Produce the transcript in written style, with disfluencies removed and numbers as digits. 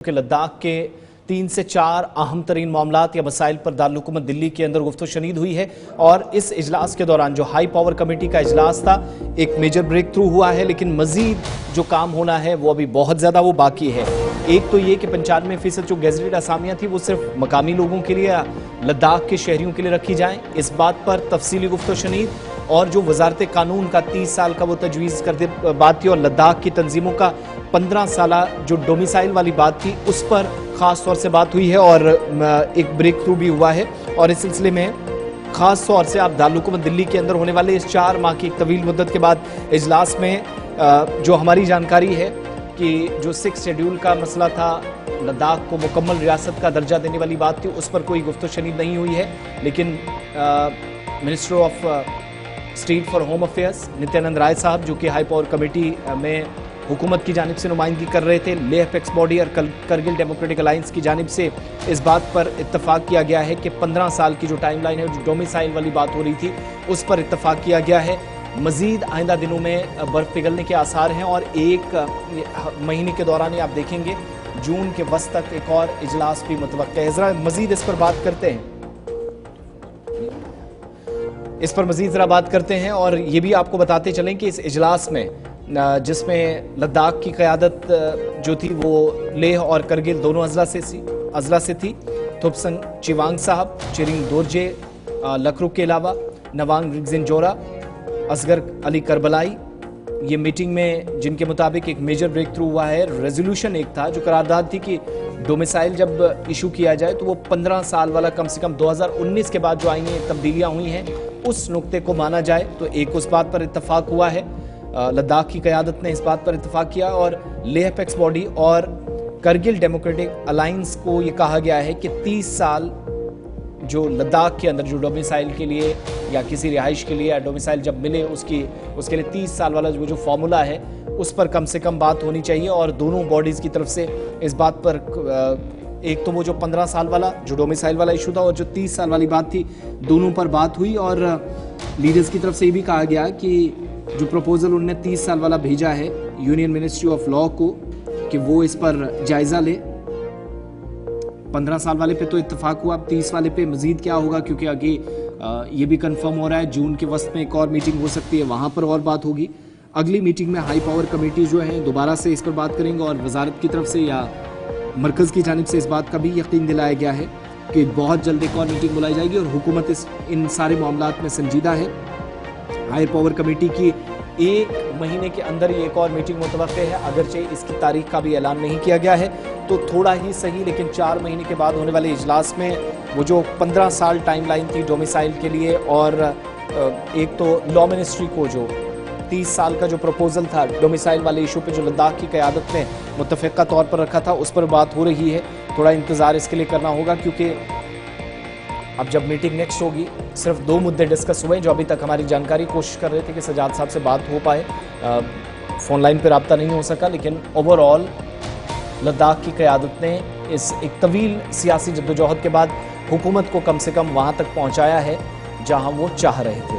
कि लद्दाख के 3 से 4 अहम तरीन मामलात या मसाइल पर दारुल-हुकूमत दिल्ली के अंदर गुफ्तगू-शनीद हुई है और इस इजलास के दौरान जो हाई पावर कमेटी का इजलास था एक मेजर ब्रेक थ्रू हुआ है, लेकिन मजीद जो काम होना है वो अभी बहुत ज़्यादा वो बाकी है। एक तो ये कि 95% जो गैजेटेड असामियाँ थी वो सिर्फ मकामी लोगों के लिए, लद्दाख के शहरियों के लिए रखी जाएँ, इस बात पर तफसीली गुफ्तगू-शनीद। और जो वजारत कानून का 30 साल का वो तजवीज़ करते बात थी और लद्दाख की तंजीमों का 15 साला जो डोमिसाइल वाली बात थी उस पर ख़ास तौर से बात हुई है और एक ब्रेक थ्रू भी हुआ है। और इस सिलसिले में ख़ास तौर से आप दारुल-हुकूमत दिल्ली के अंदर होने वाले इस 4 माह की एक तवील मुद्दत के बाद इजलास में जो हमारी जानकारी है कि जो 6 शेड्यूल का मसला था, लद्दाख को मुकम्मल रियासत का दर्जा देने वाली बात थी, उस पर कोई गुफ्तगू-शनीद नहीं हुई है। लेकिन minister of state for home affairs Nityanand Rai sahab, जो कि हाई पावर कमेटी में हुकूमत की जानिब से नुमाइंदगी कर रहे थे, लेह अपेक्स बॉडी और करगिल डेमोक्रेटिक अलायंस की जानिब से इस बात पर इत्तफाक किया गया है कि 15 साल की जो टाइम लाइन है, जो डोमिसाइल वाली बात हो रही थी, उस पर इत्तफाक किया गया है। मजीद आइंदा दिनों में बर्फ़ पिघलने के आसार हैं और एक महीने के दौरान ही आप देखेंगे जून के वस्त तक एक और इजलास भी मुतवक्का है। ज़रा मजीद इस पर बात करते हैं, ज़रा बात करते हैं और ये भी आपको बताते चलें कि इस इजलास में जिसमें लद्दाख की क़यादत जो थी वो लेह और करगिल दोनों अजला से थी। थुपसंग चिवांग साहब, चिरिंग दोरजे लखरुक के अलावा नवांग रिगजिनजोरा, असगर अली करबलाई, ये मीटिंग में जिनके मुताबिक एक मेजर ब्रेक थ्रू हुआ है। रेजोल्यूशन एक था जो करारदाद थी कि डोमिसाइल जब इशू किया जाए तो वो 15 साल वाला कम से कम 2019 के बाद जो आई हैं तब्दीलियाँ हुई हैं उस नुक्ते को माना जाए, तो एक उस बात पर इत्तफाक हुआ है। लद्दाख की क़यादत ने इस बात पर इत्तफाक किया और लेह अपेक्स बॉडी और करगिल डेमोक्रेटिक अलायंस को ये कहा गया है कि 30 साल जो लद्दाख के अंदर जो डोमिसाइल के लिए या किसी रिहाइश के लिए या डोमिसाइल जब मिले उसके लिए 30 साल वाला जो फार्मूला है उस पर कम से कम बात होनी चाहिए। और दोनों बॉडीज़ की तरफ से इस बात पर एक तो वो जो 15 साल वाला जो डोमिसाइल वाला इशू था और जो 30 साल वाली बात थी, दोनों पर बात हुई और लीडर्स की तरफ से ये भी कहा गया कि जो प्रपोजल उन्होंने 30 साल वाला भेजा है यूनियन मिनिस्ट्री ऑफ लॉ को कि वो इस पर जायज़ा ले। 15 साल वाले पे तो इत्तेफाक हुआ, अब 30 वाले पे मजीद क्या होगा, क्योंकि आगे ये भी कंफर्म हो रहा है जून के वस्त में एक और मीटिंग हो सकती है, वहाँ पर और बात होगी। अगली मीटिंग में हाई पावर कमेटी जो है दोबारा से इस पर बात करेंगे और वजारत की तरफ से या मरकज़ की जानिब से इस बात का भी यकीन दिलाया गया है कि बहुत जल्द एक और मीटिंग बुलाई जाएगी और हुकूमत इन सारे मामलात में संजीदा है। हाई पावर कमेटी की 1 महीने के अंदर ही एक और मीटिंग मुतवक्के है, अगरचे इसकी तारीख का भी ऐलान नहीं किया गया है, तो थोड़ा ही सही लेकिन 4 महीने के बाद होने वाले इजलास में वो जो 15 साल टाइम लाइन थी डोमिसाइल के लिए और एक तो लॉ मिनिस्ट्री को जो 30 साल का जो प्रपोजल था डोमिसाइल वाले इशू पे जो लद्दाख की क़यादत ने मुत्तफ़िक़ा तौर पर रखा था उस पर बात हो रही है। थोड़ा इंतज़ार इसके लिए करना होगा क्योंकि अब जब मीटिंग नेक्स्ट होगी सिर्फ 2 मुद्दे डिस्कस हुए जो अभी तक हमारी जानकारी कोशिश कर रहे थे कि सजाद साहब से बात हो पाए, फ़ोन लाइन पर रब्ता नहीं हो सका, लेकिन ओवरऑल लद्दाख की क़यादत ने इस एक तवील सियासी जद्दोजहद के बाद हुकूमत को कम से कम वहाँ तक पहुँचाया है जहाँ वो चाह रहे थे।